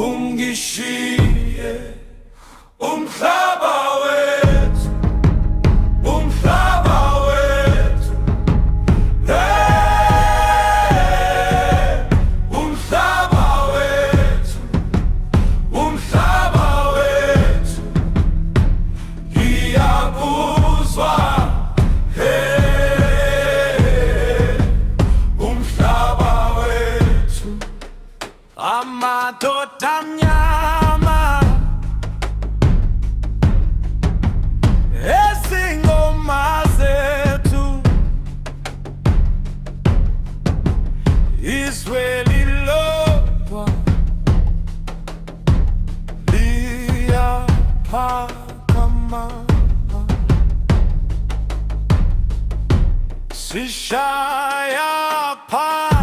ungishiye umhlaba wethu, umhlaba wethu, umhlaba wethu, umhlaba wethu, ngiyakuzwa, umhlaba wethu, amadoda amnyama ezingoma zethu, izwe lilodwa liyaphakama, sishaya phansi